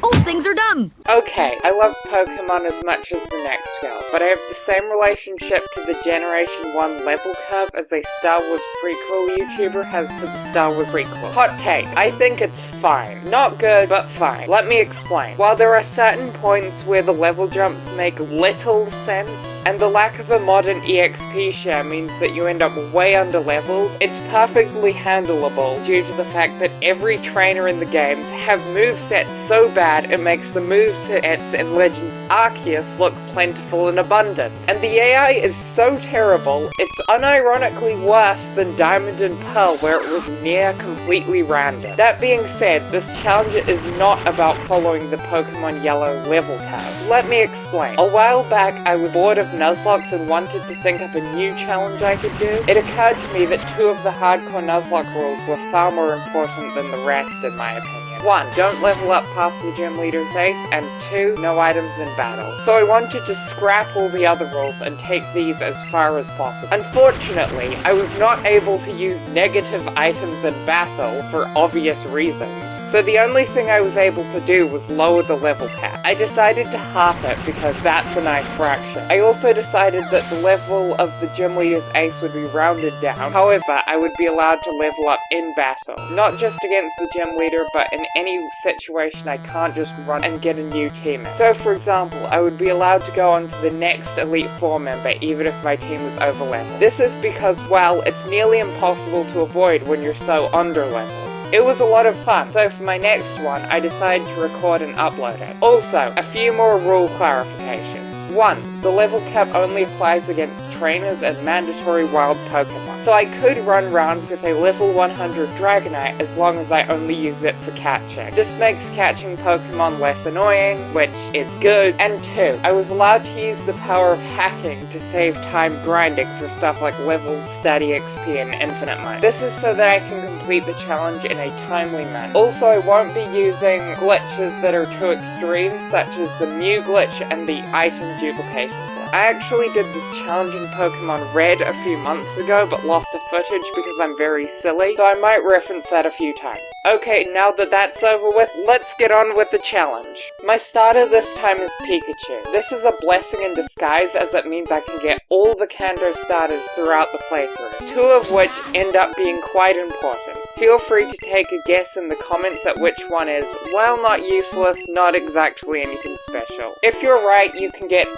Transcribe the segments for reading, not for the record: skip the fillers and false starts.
Old things are dumb! Okay, I love Pokemon as much as the next girl, but I have the same relationship to the Generation 1 level curve as a Star Wars prequel YouTuber has to the Star Wars prequel. Hot take, I think it's fine. Not good, but fine. Let me explain. While there are certain points where the level jumps make little sense, and the lack of a modern EXP share means that you end up way under-leveled, it's perfectly handleable due to the fact that every trainer in the games have movesets so bad it makes the movesets in Legends Arceus look plentiful and abundant. And the AI is so terrible, it's unironically worse than Diamond and Pearl where it was near completely random. That being said, this challenge is not about following the Pokemon Yellow level curve. Let me explain. A while back I was bored of Nuzlocke and wanted to think up a new challenge I could do. It occurred to me that 2 of the hardcore Nuzlocke rules were far more important than the rest in my opinion. 1. Don't level up past the gym leader's ace, and 2. No items in battle. So I wanted to scrap all the other rules and take these as far as possible. Unfortunately, I was not able to use negative items in battle for obvious reasons, so the only thing I was able to do was lower the level cap. I decided to half it because that's a nice fraction. I also decided that the level of the gym leader's ace would be rounded down, however, I would be allowed to level up in battle. Not just against the gym leader, but in any situation I can't just run and get a new teammate. So for example, I would be allowed to go on to the next Elite 4 member even if my team was over-leveled. This is because, well, it's nearly impossible to avoid when you're so under-leveled. It was a lot of fun, so for my next one, I decided to record and upload it. Also, a few more rule clarifications. 1. The level cap only applies against trainers and mandatory wild Pokemon. So I could run around with a level 100 Dragonite as long as I only use it for catching. This makes catching Pokemon less annoying, which is good. And 2. I was allowed to use the power of hacking to save time grinding for stuff like levels, steady XP, and infinite mode. This is so that I can complete the challenge in a timely manner. Also, I won't be using glitches that are too extreme, such as the Mew glitch and the item duplication glitch. I actually did this challenge in Pokemon Red a few months ago, but lost the footage because I'm very silly, so I might reference that a few times. Okay, now that that's over with, let's get on with the challenge. My starter this time is Pikachu. This is a blessing in disguise as it means I can get all the Kanto starters throughout the playthrough, 2 of which end up being quite important. Feel free to take a guess in the comments at which one is, while not useless, not exactly anything special. If you're right, you can get,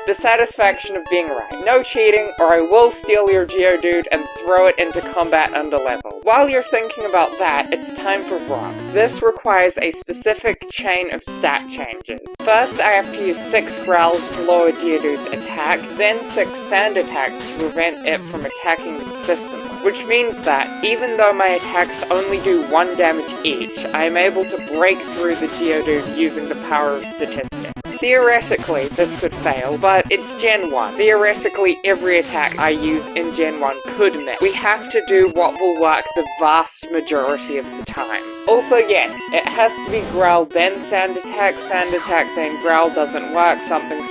the satisfaction of being right. No cheating, or I will steal your Geodude and throw it into combat under level. While you're thinking about that, it's time for Brock. This requires a specific chain of stat changes. First, I have to use 6 growls to lower Geodude's attack, then 6 sand attacks to prevent it from attacking consistently. Which means that, even though my attacks only do 1 damage each, I am able to break through the Geodude using the power of statistics. Theoretically, this could fail, but it's Gen 1. Theoretically, every attack I use in Gen 1 could miss. We have to do what will work the vast majority of the time. Also, yes, it has to be Growl, then Sand Attack, then Growl doesn't work, something,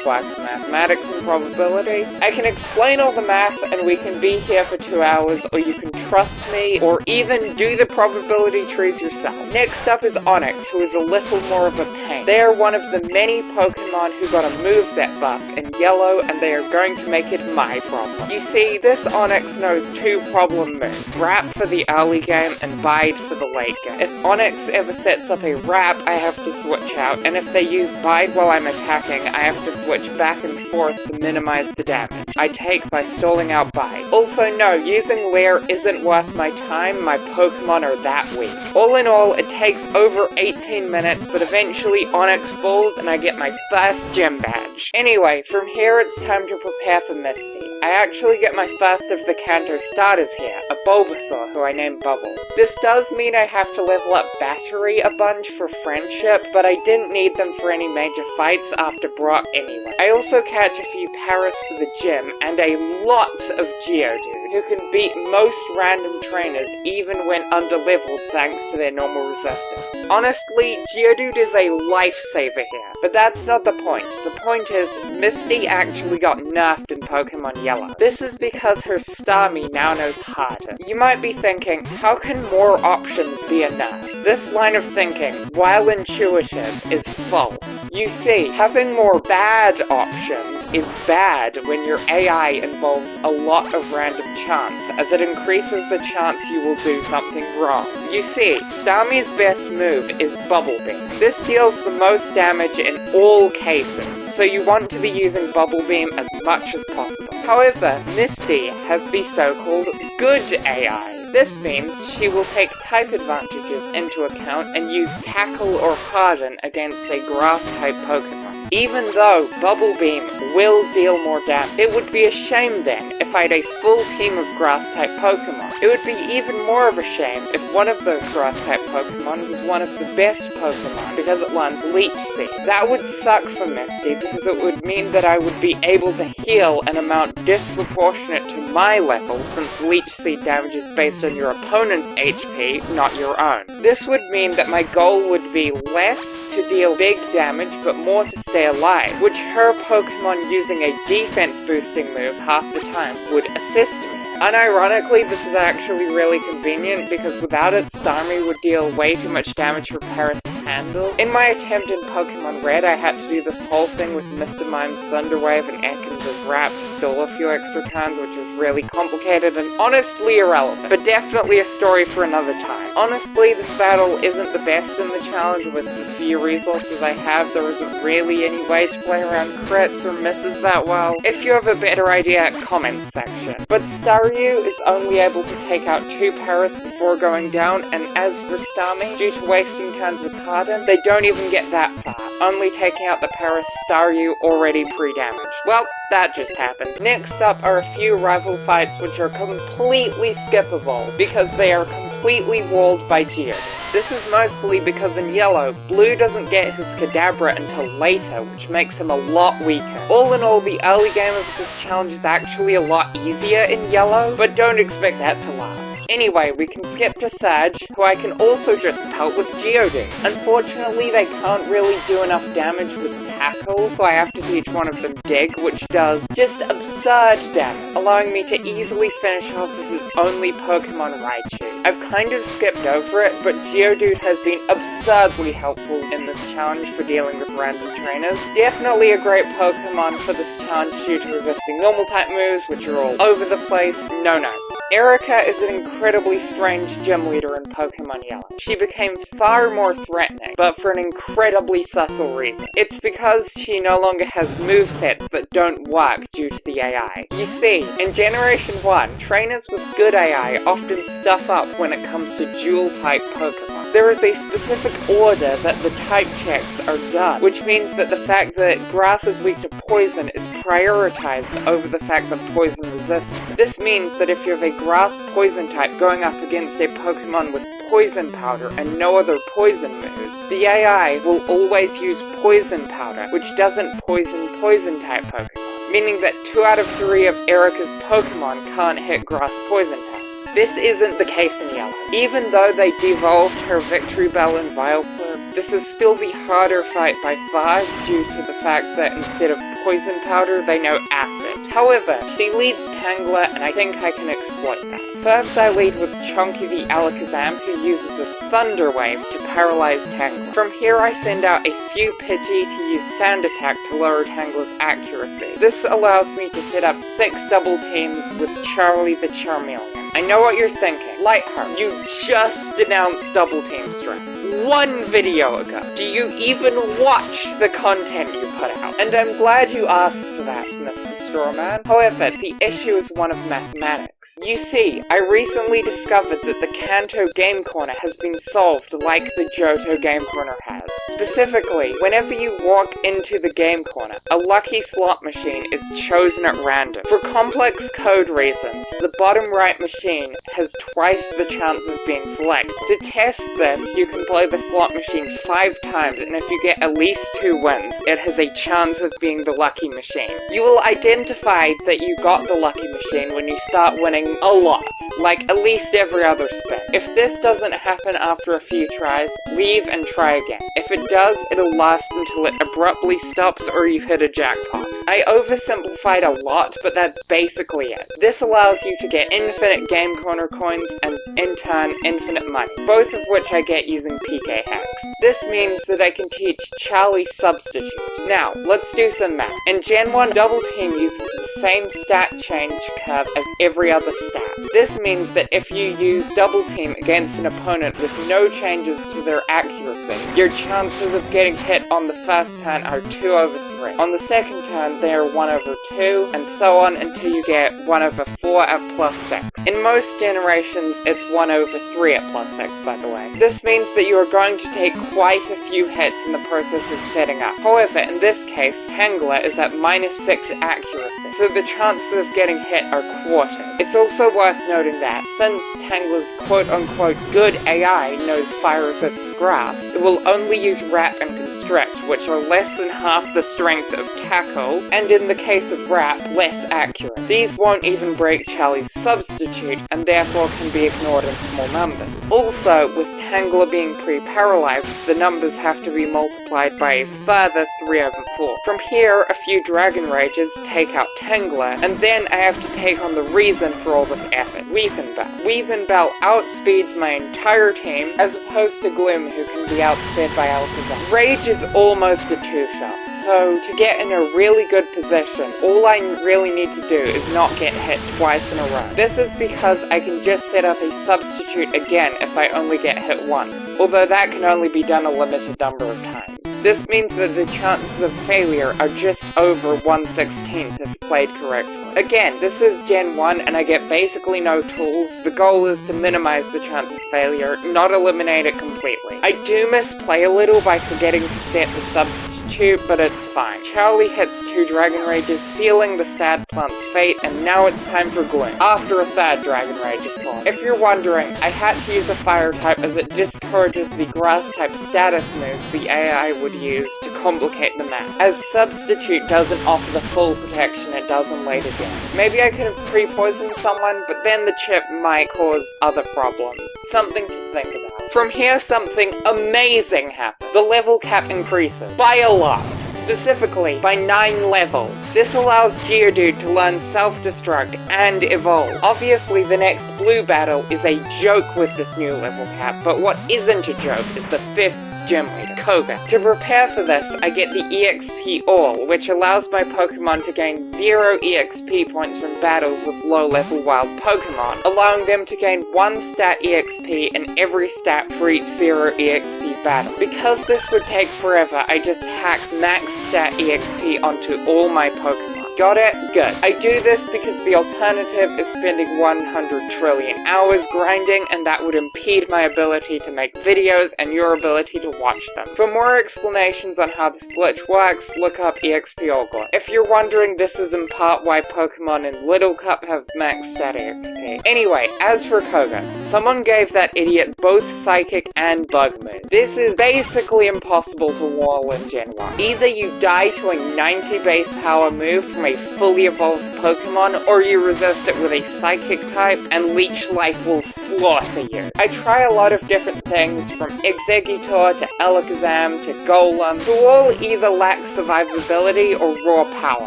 quack, mathematics and probability. I can explain all the math and we can be here for 2 hours, or you can trust me, or even do the probability trees yourself. Next up is Onix, who is a little more of a pain. They are one of the many Pokemon who got a moveset buff in Yellow, and they are going to make it my problem. You see, this Onix knows 2 problem moves, Wrap for the early game and Bide for the late game. If Onix ever sets up a Wrap, I have to switch out, and if they use Bide while I'm attacking, I have to switch back and forth to minimize the damage I take by stalling out Bide. Also, no, using Lair isn't worth my time, my Pokemon are that weak. All in all, it takes over 18 minutes, but eventually Onix falls and I get my first gym badge. Anyway, from here it's time to prepare for Misty. I actually get my first of the Kanto starters here, a Bulbasaur who I named Bubbles. This does mean I have to level up Battery a bunch for friendship, but I didn't need them for any major fights after Brock anyway. I also catch a few Paras for the gym, and a lot of Geodude, who can beat most random trainers even when under-leveled thanks to their normal resistance. Honestly, Geodude is a lifesaver here, but that's not the point. The point is, Misty actually got nerfed in Pokemon Yellow. This is because her Starmie now knows Harden. You might be thinking, how can more options be a nerf? This line of thinking, while intuitive, is false. You see, having more bad options is bad when your AI involves a lot of random chance, as it increases the chance you will do something wrong. You see, Starmie's best move is Bubble Beam. This deals the most damage in all cases, so you want to be using Bubble Beam as much as possible. However, Misty has the so-called good AI. This means she will take type advantages into account and use Tackle or Harden against a Grass-type Pokemon. Even though Bubble Beam will deal more damage, it would be a shame then if I had a full team of Grass-type Pokemon. It would be even more of a shame if one of those Grass-type Pokemon was one of the best Pokemon because it learns Leech Seed. That would suck for Misty because it would mean that I would be able to heal an amount disproportionate to my level since Leech Seed damage is based on your opponent's HP, not your own. This would mean that my goal would be less to deal big damage but more to stay alive, which her Pokemon using a defense boosting move half the time would assist me. Unironically, this is actually really convenient because without it, Starmie would deal way too much damage for Paris to handle. In my attempt in Pokemon Red, I had to do this whole thing with Mr. Mime's Thunder Wave and Ekans' Wrap to stall a few extra turns, which was really complicated and honestly irrelevant, but definitely a story for another time. Honestly, this battle isn't the best in the challenge. With the few resources I have, there isn't really any way to play around crits or misses that well. If you have a better idea, comment section. But Staryu is only able to take out 2 Paras before going down, and as for Starmie, due to wasting turns with Harden, they don't even get that far, only taking out the Paras Staryu already pre-damaged. Well, that just happened. Next up are a few rival fights which are completely skippable because they are completely walled by Geodude. This is mostly because in Yellow, Blue doesn't get his Kadabra until later, which makes him a lot weaker. All in all, the early game of this challenge is actually a lot easier in Yellow, but don't expect that to last. Anyway, we can skip to Sag, who I can also just pelt with Geodude. Unfortunately, they can't really do enough damage with Tackle, so I have to teach one of them Dig, which does just absurd damage, allowing me to easily finish off as his only Pokemon Raichu. I've kind of skipped over it, but Geodude has been absurdly helpful in this challenge for dealing with random trainers. Definitely a great Pokemon for this challenge due to resisting normal type moves, which are all over the place, no notes. Erica is an incredibly strange gym leader in Pokemon Yellow. She became far more threatening, but for an incredibly subtle reason. It's because she no longer has movesets that don't work due to the AI. You see, in Generation 1, trainers with good AI often stuff up when it comes to dual-type Pokemon. There is a specific order that the type checks are done, which means that the fact that Grass is weak to poison is prioritized over the fact that poison resists. This means that if you have a Grass poison type going up against a Pokemon with Poison Powder and no other poison moves, the AI will always use Poison Powder, which doesn't poison poison-type Pokemon, meaning that 2 out of 3 of Erica's Pokemon can't hit Grass poison types. This isn't the case in Yellow. Even though they devolved her Victory Bell and Vileplume, this is still the harder fight by far due to the fact that instead of Poison Powder, they know Acid. However, she leads Tangler, and I think I can exploit that. First, I lead with Chonky the Alakazam, who uses a Thunder Wave to paralyze Tangler. From here, I send out a few Pidgey to use Sand Attack to lower Tangler's accuracy. This allows me to set up 6 double teams with Charlie the Charmeleon. I know what you're thinking. Lightheart, you just denounced double team strings 1 video ago. Do you even watch the content you put out? And I'm glad you asked that, Mr. Strawman. However, the issue is one of mathematics. You see, I recently discovered that the Kanto Game Corner has been solved like the Johto Game Corner has. Specifically, whenever you walk into the Game Corner, a lucky slot machine is chosen at random. For complex code reasons, the bottom right machine has twice the chance of being selected. To test this, you can play the slot machine 5 times, and if you get at least 2 wins, it has a chance of being the lucky machine. You will identify that you got the lucky machine when you start winning a lot, like at least every other spin. If this doesn't happen after a few tries, leave and try again. If it does, it'll last until it abruptly stops or you hit a jackpot. I oversimplified a lot, but that's basically it. This allows you to get infinite Game Corner coins and in turn infinite money, both of which I get using PK hacks. This means that I can teach Charlie Substitute. Now, let's do some math. In Gen 1, Double Team uses the same stat change curve as every other stat. This means that if you use Double Team against an opponent with no changes to their accuracy, your chances of getting hit on the first turn are 2/3. On the second turn, they are 1/2, and so on until you get 1/4 at +6. In most generations, it's 1/3 at +6, by the way. This means that you are going to take quite a few hits in the process of setting up. However, in this case, Tangler is at -6 accuracy, so the chances of getting hit are quartered. It's also worth noting that, since Tangler's quote-unquote good AI knows fire as its grass, it will only use Wrap and Constrict, which are less than half the strength of Tackle, and in the case of Wrap, less accurate. These won't even break Charlie's Substitute, and therefore can be ignored in small numbers. Also, with Tangler being pre-paralyzed, the numbers have to be multiplied by a further 3/4. From here, a few Dragon Rages take out Tangler, and then I have to take on the reason for all this effort, Weepin' Bell. Weepin' Bell outspeeds my entire team, as opposed to Gloom, who can be outsped by Alakazam. Rage is almost a 2-shot, so to get in a really good position, all I really need to do is not get hit twice in a row. This is because I can just set up a substitute again if I only get hit once, although that can only be done a limited number of times. This means that the chances of failure are just over 1/16 if played correctly. Again, this is Gen 1 and I get basically no tools. The goal is to minimize the chance of failure, not eliminate it completely. I do misplay a little by forgetting to set the substitute, but it's fine. Charlie hits 2 Dragon Rages, sealing the Sad Plant's fate, and now it's time for Gloom. After a 3rd Dragon Rage, of course. If you're wondering, I had to use a Fire type as it discourages the Grass type status moves the AI would use to complicate the map. As Substitute doesn't offer the full protection it does in later games. Maybe I could have pre-poisoned someone, but then the chip might cause other problems. Something to think about. From here, something amazing happens. The level cap increases by a lot, specifically by 9 levels. This allows Geodude to learn Self-Destruct and Evolve. Obviously, the next blue battle is a joke with this new level cap, but what isn't a joke is the 5th gym leader, Koga. To prepare for this, I get the EXP All, which allows my Pokemon to gain 0 EXP points from battles with low-level wild Pokemon, allowing them to gain 1 stat EXP in every stat for each 0 EXP battle. Because this would take forever, I just hack max stat EXP onto all my Pokemon. Got it? Good. I do this because the alternative is spending 100 trillion hours grinding, and that would impede my ability to make videos and your ability to watch them. For more explanations on how this glitch works, look up EXP Ogre. If you're wondering, this is in part why Pokemon in Little Cup have max stat EXP. Anyway, as for Koga, someone gave that idiot both Psychic and Bug moves. This is basically impossible to wall in Gen 1. Either you die to a 90 base power move from a fully evolved Pokemon, or you resist it with a Psychic type, and Leech Life will slaughter you. I try a lot of different things, from Exeggutor to Alakazam to Golem, who all either lack survivability or raw power.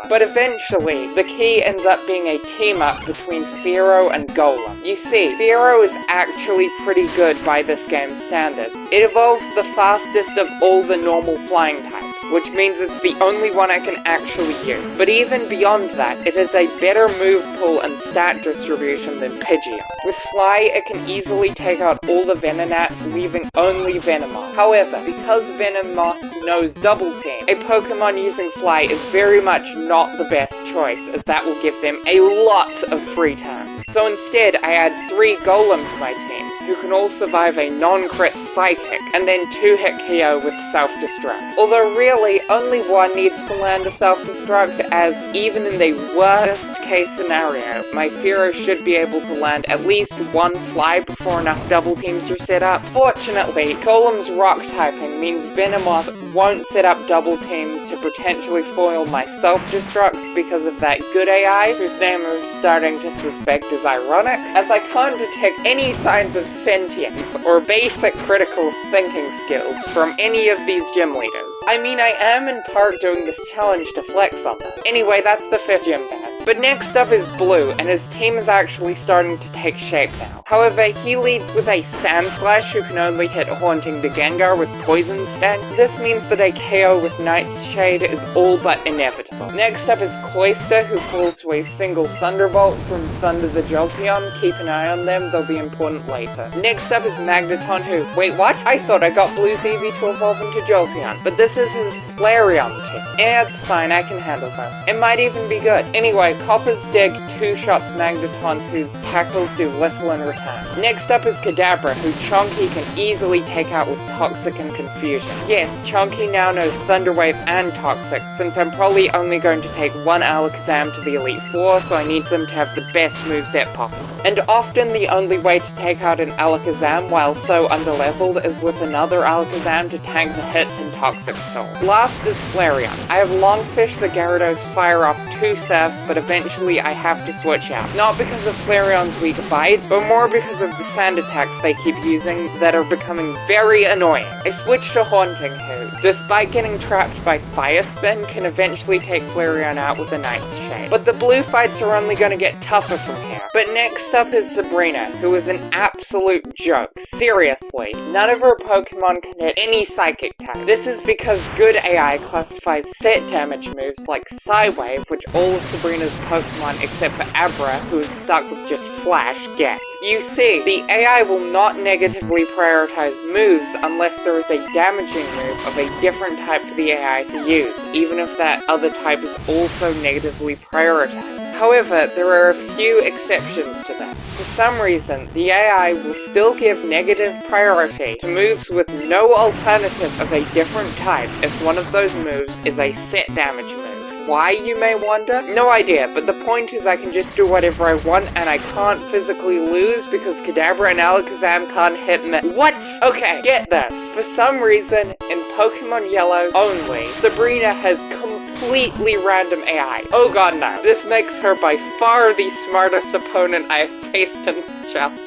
But eventually, the key ends up being a team-up between Fearow and Golem. You see, Fearow is actually pretty good by this game's standards. It evolves the fastest of all the normal flying types, which means it's the only one I can actually use. But even beyond that, it has a better move pool and stat distribution than Pidgeot. With Fly, it can easily take out all the Venonats, leaving only Venomoth. However, because Venomoth knows Double Team, a Pokemon using Fly is very much not the best choice, as that will give them a lot of free turns. So instead, I add 3 Golem to my team, who can all survive a non-crit Psychic, and then 2-hit KO with Self-Destruct. Although really, only one needs to land a Self-Destruct, as even in the worst case scenario, my Fearow should be able to land at least 1 Fly before enough double teams are set up. Fortunately, Golem's rock typing means Venomoth won't set up double team to potentially foil my Self-Destructs because of that good AI, whose name I'm starting to suspect is ironic, as I can't detect any signs of sentience or basic critical thinking skills from any of these gym leaders. I mean, I am in part doing this challenge to flex on them. Anyway, that's the 5th gym badge. But next up is Blue, and his team is actually starting to take shape now. However, he leads with a Sandslash who can only hit Haunting the Gengar with Poison Sting. This means that a KO with Nightshade is all but inevitable. Next up is Cloyster, who falls to a single Thunderbolt from Thunder the Jolteon. Keep an eye on them, they'll be important later. Next up is Magneton, who— wait, what? I thought I got Blue's Eevee to evolve into Jolteon, but this is his Flareon team. Yeah, it's fine, I can handle this. It might even be good. Anyway, Copper's Dig two-shots Magneton, whose tackles do little in return. Next up is Kadabra, who Chonky can easily take out with Toxic and Confusion. Yes, Chonky now knows Thunder Wave and Toxic, since I'm probably only going to take one Alakazam to the Elite Four, so I need them to have the best moveset possible. And often the only way to take out an Alakazam while so underleveled is with another Alakazam to tank the hits in Toxic Storm. Last is Flareon. I have long fished the Gyarados fire off 2 Surfs, but eventually I have to switch out. Not because of Flareon's weak bites, but more because of the sand attacks they keep using that are becoming very annoying. I switched to Haunting, who, despite getting trapped by Fire Spin, can eventually take Flareon out with a Nightshade. But the blue fights are only gonna get tougher from here. But next up is Sabrina, who is an absolute joke. Seriously, none of her Pokemon can hit any Psychic type. This is because good AI classifies set damage moves like Psywave, which all of Sabrina's Pokemon except for Abra, who is stuck with just Flash, get. You see, the AI will not negatively prioritize moves unless there is a damaging move of a different type for the AI to use, even if that other type is also negatively prioritized. However, there are a few exceptions to this. For some reason, the AI will still give negative priority to moves with no alternative of a different type if one of those moves is a set damage move. Why, you may wonder? No idea, but the point is I can just do whatever I want and I can't physically lose because Kadabra and Alakazam can't hit me. What? Okay, get this. For some reason, in Pokemon Yellow only, Sabrina has completely random AI. Oh god no. This makes her by far the smartest opponent I have faced in this challenge.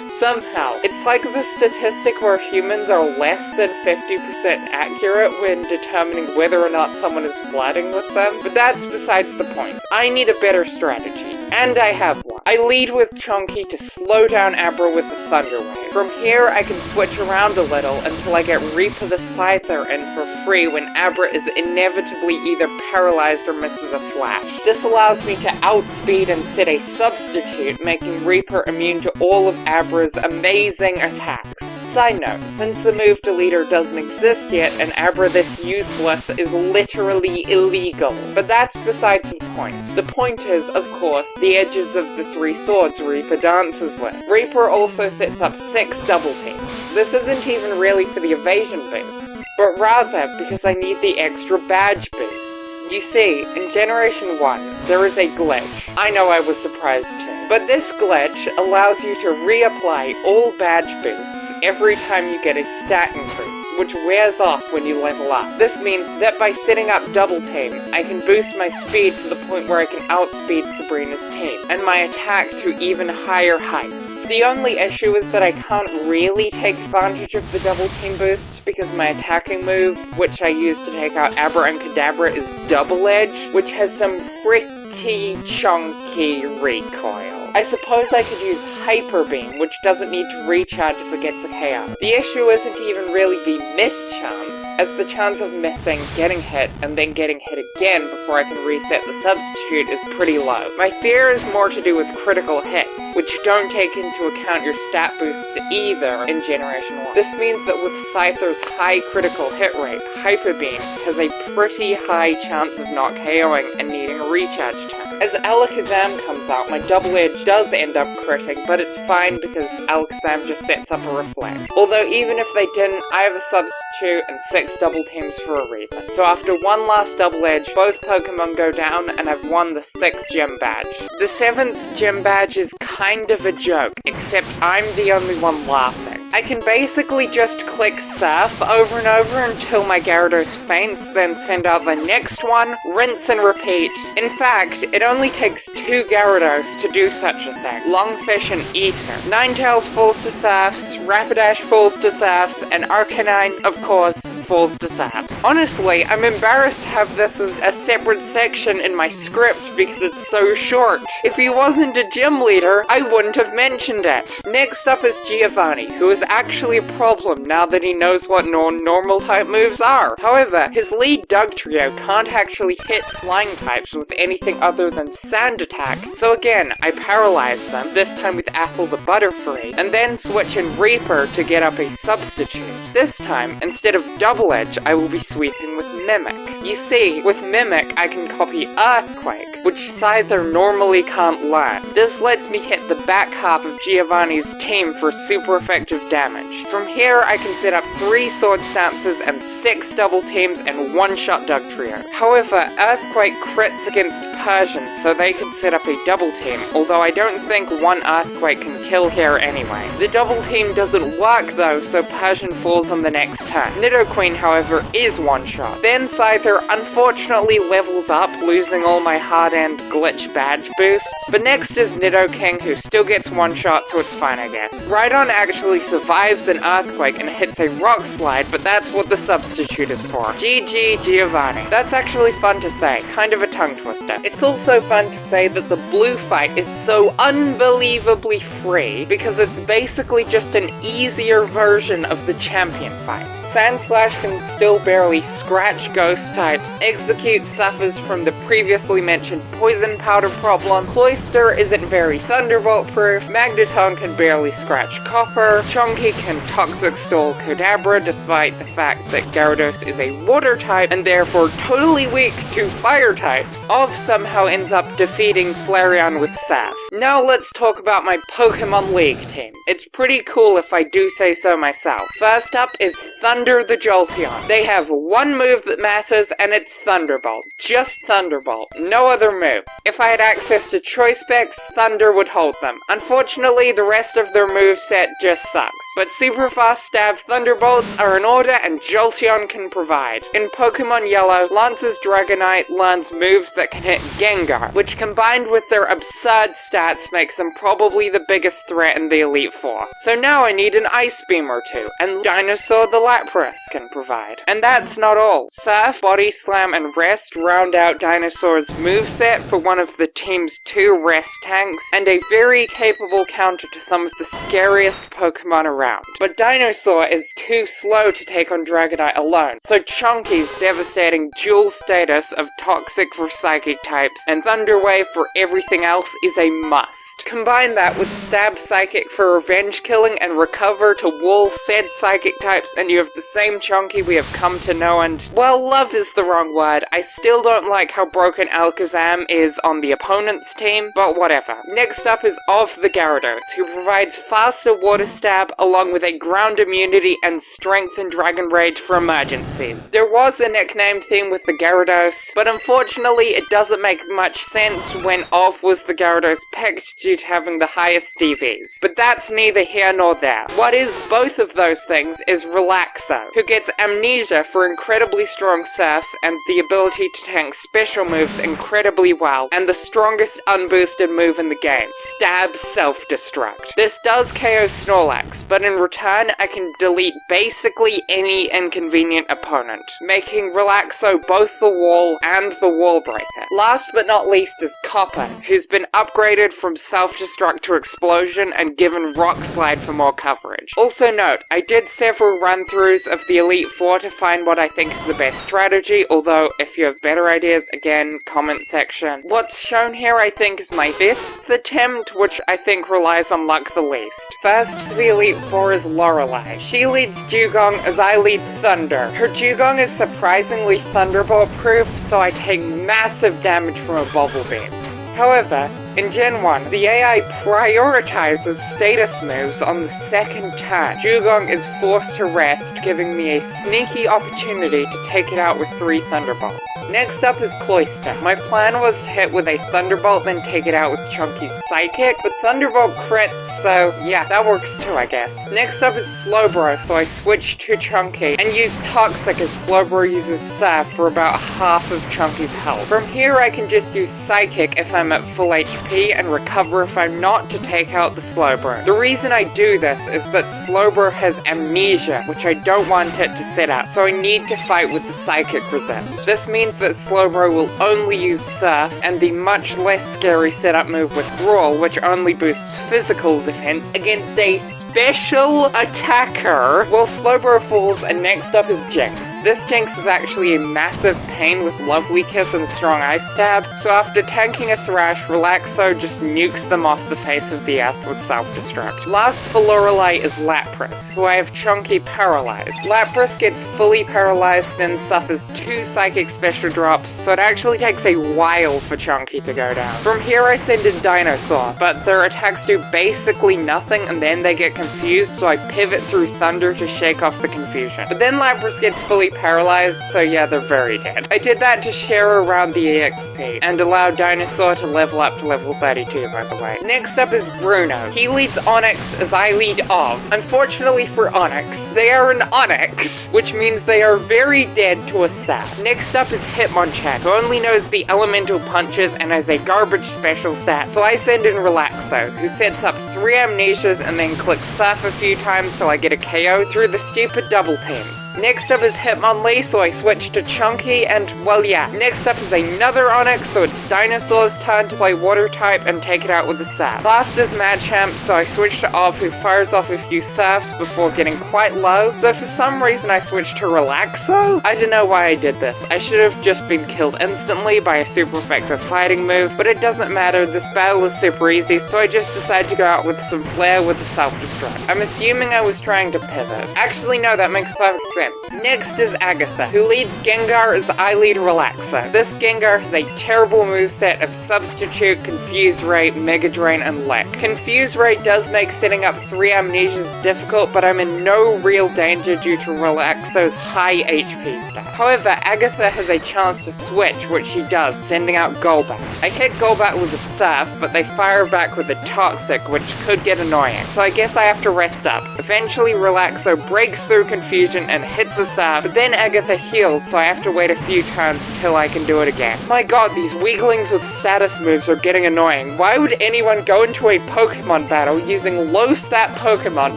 Somehow, it's like the statistic where humans are less than 50% accurate when determining whether or not someone is flirting with them, but that's besides the point. I need a better strategy, and I have one. I lead with Chonky to slow down Abra with the Thunder Wave. From here, I can switch around a little until I get Reaper the Scyther in for free when Abra is inevitably either paralyzed or misses a flash. This allows me to outspeed and set a substitute, making Reaper immune to all of Abra's amazing attacks. Side note, since the move deleter doesn't exist yet, and Abra this useless is literally illegal. But that's besides the point. The point is, of course, the edges of the 3 swords Reaper dances with. Reaper also sets up 6 double teams. This isn't even really for the evasion boosts, but rather because I need the extra badge boosts. You see, in Generation 1, there is a glitch. I know I was surprised too. But this glitch allows you to reapply all badge boosts every time you get a stat increase, which wears off when you level up. This means that by setting up Double Team, I can boost my speed to the point where I can outspeed Sabrina's team, and my attack to even higher heights. The only issue is that I can't really take advantage of the Double Team boosts because my attacking move, which I use to take out Abra and Kadabra, is Double Edge, which has some pretty chunky recoil. I suppose I could use Hyper Beam, which doesn't need to recharge if it gets a KO. The issue isn't even really the miss chance, as the chance of missing, getting hit, and then getting hit again before I can reset the substitute is pretty low. My fear is more to do with critical hits, which don't take into account your stat boosts either in Generation 1. This means that with Scyther's high critical hit rate, Hyper Beam has a pretty high chance of not KOing and needing a recharge time. As Alakazam comes out, my Double Edge does end up critting, but it's fine because Alakazam just sets up a Reflect. Although even if they didn't, I have a substitute and 6 double teams for a reason. So after one last Double Edge, both Pokemon go down and I've won the 6th gym badge. The 7th gym badge is kind of a joke, except I'm the only one laughing. I can basically just click Surf over and over until my Gyarados faints, then send out the next one, rinse and repeat. In fact, it only takes 2 Gyarados to do such a thing. Longfish and Eater. Ninetales falls to Surfs, Rapidash falls to Surfs, and Arcanine, of course, falls to Surfs. Honestly, I'm embarrassed to have this as a separate section in my script because it's so short. If he wasn't a gym leader, I wouldn't have mentioned it. Next up is Giovanni, who is actually a problem now that he knows what normal type moves are. However, his lead Dugtrio can't actually hit flying types with anything other than Sand Attack, so again, I paralyze them, this time with Apple the Butterfree, and then switch in Reaper to get up a substitute. This time, instead of Double Edge, I will be sweeping with Mimic. You see, with Mimic, I can copy Earthquake, which Scyther normally can't learn. This lets me hit the back half of Giovanni's team for super effective damage. From here, I can set up 3 Sword Stances and 6 double teams and one-shot Dugtrio. However, Earthquake crits against Persians, so they can set up a double team, although I don't think one Earthquake can kill here anyway. The double team doesn't work though, so Persian falls on the next turn. Nidoqueen, however, is one-shot. Then Scyther unfortunately levels up, losing all my hard-end glitch badge boosts. But next is Nidoking, who still gets one-shot, so it's fine I guess. Rhydon actually survives an Earthquake and hits a Rock Slide, but that's what the substitute is for. GG Giovanni. That's actually fun to say, kind of a tongue twister. It's also fun to say that the blue fight is so unbelievably free, because it's basically just an easier version of the champion fight. Sandslash can still barely scratch ghost types, Execute suffers from the previously mentioned poison powder problem, Cloyster isn't very Thunderbolt proof, Magneton can barely scratch Copper, Chonky can Toxic Stole Kadabra despite the fact that Gyarados is a water type and therefore totally weak to fire types, Ov somehow ends up defeating Flareon with Saf. Now let's talk about my Pokemon League team. It's pretty cool if I do say so myself. First up is Thunder the Jolteon. They have one move that matters and it's Thunderbolt. Just Thunderbolt. No other moves. If I had access to Choice Specs, Thunder would hold them. Unfortunately, the rest of their moveset just sucks. But super fast stab Thunderbolts are in order and Jolteon can provide. In Pokemon Yellow, Lance's Dragonite learns moves that can hit Gengar, which combined with their absurd stats makes them probably the biggest threat in the Elite Four. So now I need an Ice Beam or two, and Dinosaur the Lapras can provide. And that's not all. Surf, Body Slam, and Rest round out Dinosaur's moveset for one of the team's 2 Rest tanks, and a very capable counter to some of the scariest Pokemon around. But Dinosaur is too slow to take on Dragonite alone, so Chonky's devastating dual status of Toxic for Psychic types and Thunder Wave for everything else is a must. Combine that with Stab Psychic for revenge killing and Recover to wall said Psychic types and you have the same Chonky we have come to know and, well, love is the wrong word. I still don't like how broken Alakazam is on the opponent's team, but whatever. Next up is Ov the Gyarados, who provides faster Water Stab along with a ground immunity and strength and Dragon Rage for emergencies. There was a nickname theme with the Gyarados, but unfortunately it doesn't make much sense when Ov was the Gyarados picked due to having the highest DVs. But that's neither here nor there. What is both of those things is Relaxo, who gets Amnesia for incredibly strong surfs and the ability to tank special moves incredibly well, and the strongest unboosted move in the game, Stab Self-Destruct. This does KO Snorlax, but in return I can delete basically any inconvenient opponent, making Relaxo both the wall and the wall breaker. Last but not least is Copper, who's been upgraded from Self-Destruct to Explosion and given Rock Slide for more coverage. Also note, I did several run-throughs of the Elite Four to find what I think is the best strategy, although if you have better ideas, again, comment section. What's shown here I think is my 5th attempt, which I think relies on luck the least. First for the Elite Four is Lorelei. She leads Dugong as I lead Thunder. Her Dugong is surprisingly Thunderbolt proof, so I take massive damage from a Bubble Beam. However, In Gen 1, the AI prioritizes status moves on the second turn. Dugong is forced to rest, giving me a sneaky opportunity to take it out with 3 Thunderbolts. Next up is Cloyster. My plan was to hit with a Thunderbolt, then take it out with Chunky's Psychic, but Thunderbolt crits, so yeah, that works too, I guess. Next up is Slowbro, so I switched to Chunky and used Toxic as Slowbro uses Surf for about half of Chunky's health. From here, I can just use Psychic if I'm at full HP and recover if I'm not to take out the Slowbro. The reason I do this is that Slowbro has Amnesia, which I don't want it to sit at, so I need to fight with the Psychic resist. This means that Slowbro will only use Surf and the much less scary setup move Withdrawal, which only boosts physical defense against a special attacker, while Slowbro falls, and next up is Jinx. This Jinx is actually a massive pain with Lovely Kiss and Strong Ice Stab, so after tanking a Thrash, Relaxo just nukes them off the face of the earth with Self-Destruct. Last for Lorelei is Lapras, who I have Chunky paralyzed. Lapras gets fully paralyzed, then suffers 2 Psychic Special Drops, so it actually takes a while for Chunky to go down. From here I send in Dinosaur, but their attacks do basically nothing and then they get confused, so I pivot through Thunder to shake off the confusion. But then Lapras gets fully paralyzed, so yeah, they're very dead. I did that to share around the EXP, and allow Dinosaur to level up to level 32, by the way. Next up is Bruno. He leads Onix as I lead Ov. Unfortunately for Onix, they are an Onix, which means they are very dead to a sap. Next up is Hitmonchan, who only knows the elemental punches and has a garbage special stat, so I send in Relaxo, who sets up 3 Amnesias and then clicks Surf a few times till I get a KO through the stupid double teams. Next up is Hitmonlee, so I switch to Chunky, and well yeah. Next up is another Onix, so it's Dinosaur's turn to play Water type and take it out with the Sap. Last is Machamp, so I switch to Ov, who fires off a few Surfs before getting quite low, so for some reason I switched to Relaxo? I don't know why I did this. I should have just been killed instantly by a super effective fighting move, but it doesn't matter, this battle is super easy, so I just decided to go out with some flair with the Self-Destruct. I'm assuming I was trying to pivot. Actually no, that makes perfect sense. Next is Agatha, who leads Gengar as I lead Relaxo. This Gengar has a terrible moveset of Substitute, Confuse Ray, Mega Drain, and Lick. Confuse Ray does make setting up 3 Amnesias difficult, but I'm in no real danger due to Relaxo's high HP stat. However, Agatha has a chance to switch, which she does, sending out Golbat. I hit Golbat with a Surf, but they fire back with a Toxic, which could get annoying, so I guess I have to rest up. Eventually Relaxo breaks through confusion and hits a Surf, but then Agatha heals, so I have to wait a few turns until I can do it again. My god, these weaklings with status moves are getting annoying. Why would anyone go into a Pokemon battle using low stat Pokemon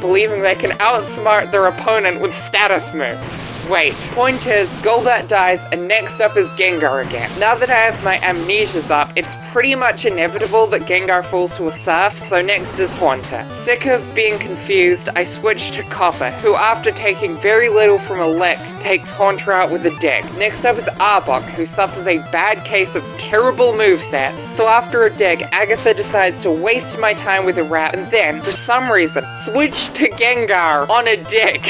believing they can outsmart their opponent with status moves? Wait, point is, Golbat dies, and next up is Gengar again. Now that I have my Amnesias up, it's pretty much inevitable that Gengar falls to a Surf, so next is Haunter. Sick of being confused, I switch to Copper, who after taking very little from a Lick, takes Haunter out with a Dig. Next up is Arbok, who suffers a bad case of terrible moveset, so after a Dig, Agatha decides to waste my time with a Rat, and then, for some reason, switch to Gengar on a Dig.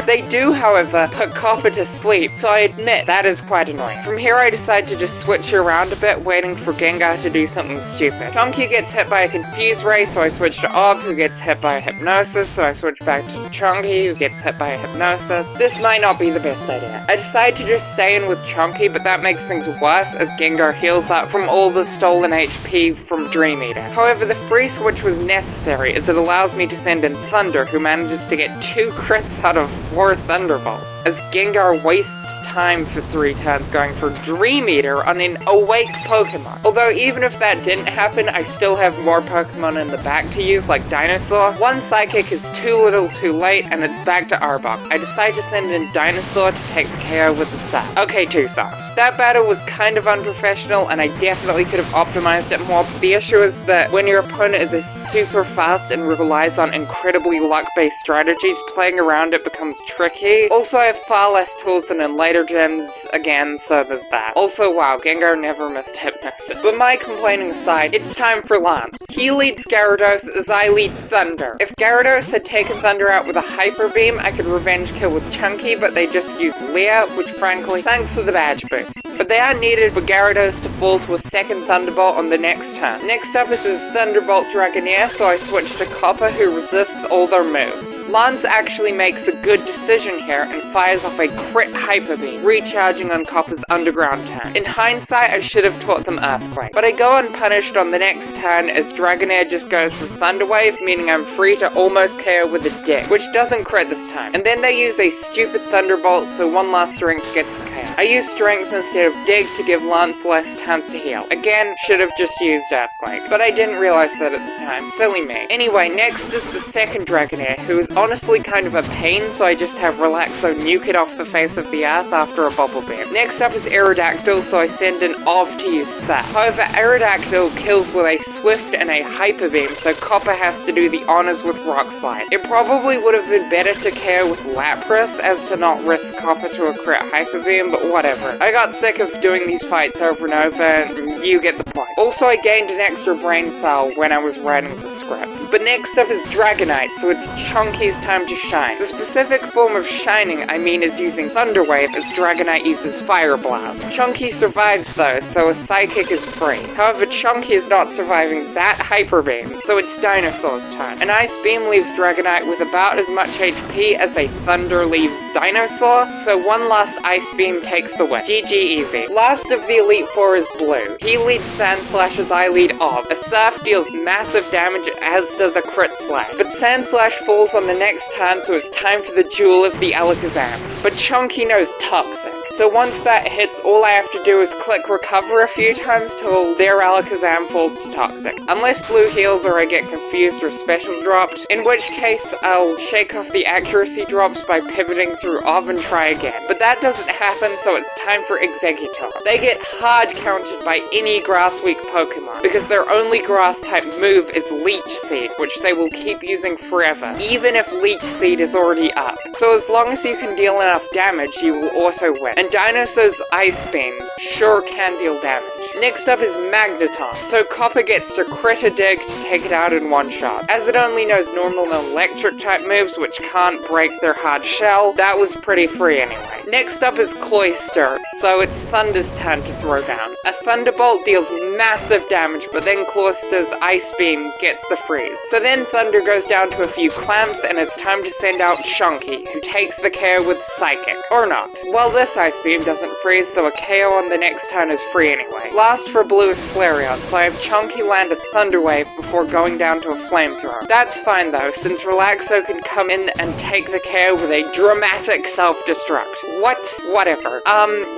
They do, however, put Copper to sleep, so I admit that is quite annoying. From here I decide to just switch around a bit, waiting for Gengar to do something stupid. Chunky gets hit by a Confuse Ray, so I switch to Ov, who gets hit by a Hypnosis, so I switch back to Chunky, who gets hit by a Hypnosis. This might not be the best idea. I decide to just stay in with Chunky, but that makes things worse as Gengar heals up from all the stolen HP from Dream Eater. However, the free switch was necessary as it allows me to send in Thunder, who manages to get 2 crits out of 4 Thunderbolts, as Gengar wastes time for 3 turns going for Dream Eater on an awake Pokemon. Although even if that didn't happen, I still have more Pokemon in the back to use, like Dinosaur. 1 Psychic is too little too late, and it's back to Arbok. I decide to send in Dinosaur to take the KO with the Sap. Okay, 2 Surfs. That battle was kind of unprofessional, and I definitely could have optimized it more, but the issue is that when your opponent is super fast and relies on incredibly luck-based strategies, playing around it becomes tricky. Also, I have far less tools than in later gens, again, so there's that. Also, wow, Gengar never missed Hypnosis. But my complaining aside, it's time for Lance. He leads Gyarados as I lead Thunder. If Gyarados had taken Thunder out with a Hyper Beam, I could revenge kill with Chunky, but they just used Leah, which frankly, thanks for the badge boosts. But they are needed for Gyarados to fall to a second Thunderbolt on the next turn. Next up is his Thunderbolt Dragonair, so I switch to Copper, who resists all their moves. Lance actually makes a good decision here and fires off a crit Hyper Beam, recharging on Copper's Underground turn. In hindsight, I should have taught them Earthquake, but I go unpunished on the next turn as Dragonair just goes for Thunder Wave, meaning I'm free to almost KO with a Dig, which doesn't crit this time. And then they use a stupid Thunderbolt, so one last Strength gets the KO. I use Strength instead of Dig to give Lance less chance to heal. Again, should have just used Earthquake, but I didn't realize that at the time. Silly me. Anyway, next is the second Dragonair, who is honestly kind of a pain, so I just have Relaxo nuke it off the face of the earth after a Bubble Beam. Next up is Aerodactyl, so I send an Ov to use Sap. However, Aerodactyl kills with a Swift and a Hyper Beam, so Copper has to do the honors with Rock Slide. It probably would have been better to KO with Lapras, as to not risk Copper to a crit Hyper Beam, but whatever. I got sick of doing these fights over and over, and you get the point. Also, I gained an extra brain cell when I was writing the script. But next up is Dragonite, so it's Chunky's time to shine. The specific form of shining, I mean, is using Thunder Wave, as Dragonite uses Fire Blast. Chunky survives though, so a Psychic is free. However, Chunky is not surviving that Hyper Beam, so it's Dinosaur's turn. An Ice Beam leaves Dragonite with about as much HP as a Thunder leaves Dinosaur, so one last Ice Beam takes the win. GG easy. Last of the Elite Four is Blue. He leads Sandslash as I lead Ov. A Surf deals massive damage, as does a Crit Slag. But Sandslash falls on the next turn, so it's time for the Duel of the Alakazams. But Chunky knows Toxic, so once that hits, all I have to do is click Recover a few times till their Alakazam falls to Toxic. Unless Blue heals or I get confused or special dropped, in which case I'll shake off the accuracy drops by pivoting through Ov and try again. But that doesn't happen, so it's time for Exeggutor. They get hard counted by any Grass-weak Pokemon, because their only Grass-type move is Leech Seed, which they will keep using forever, even if Leech Seed is already up. So as long as you can deal enough damage, you will auto win. And Dinosaur's Ice Beams sure can deal damage. Next up is Magneton, so Copper gets to crit a Dig to take it out in one shot. As it only knows normal and electric type moves which can't break their hard shell, that was pretty free anyway. Next up is Cloyster, so it's Thunder's turn to throw down. A Thunderbolt deals massive damage, but then Cloyster's Ice Beam gets the freeze. So then Thunder goes down to a few clamps, and it's time to send out Chunky, who takes the KO with Psychic. Or not. Well, this Ice Beam doesn't freeze, so a KO on the next turn is free anyway. Last for Blue is Flareon, so I have Chunky land a Thunder Wave before going down to a Flamethrower. That's fine though, since Relaxo can come in and take the KO with a dramatic self-destruct. What? Whatever.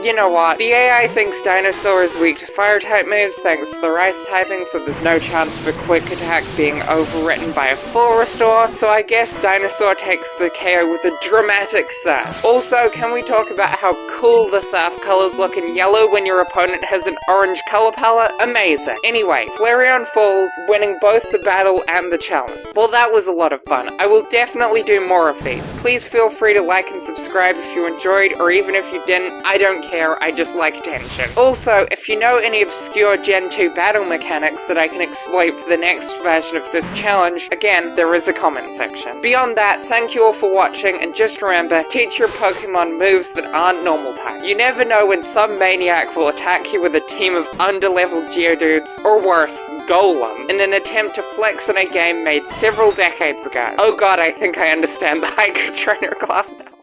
You know what? The AI thinks Dinosaur is weak to Fire-type moves thanks to the Rice typing, so there's no chance of a Quick Attack being overwritten by a Full Restore, so I guess Dinosaur takes the KO with a dramatic Surf. Also, can we talk about how cool the Surf colors look in yellow when your opponent has an orange color palette? Amazing. Anyway, Flareon falls, winning both the battle and the challenge. Well, that was a lot of fun. I will definitely do more of these. Please feel free to like and subscribe if you enjoyed, or even if you didn't, I don't care, I just like attention. Also, if you know any obscure Gen 2 battle mechanics that I can exploit for the next version of this challenge, again, there is a comment section. Beyond that, thank you all for watching, and just remember, teach your Pokemon moves that aren't normal type. You never know when some maniac will attack you with a team of underleveled Geodudes, or worse, Golem, in an attempt to flex on a game made several decades ago. Oh god, I think I understand the Haiku Trainer class now.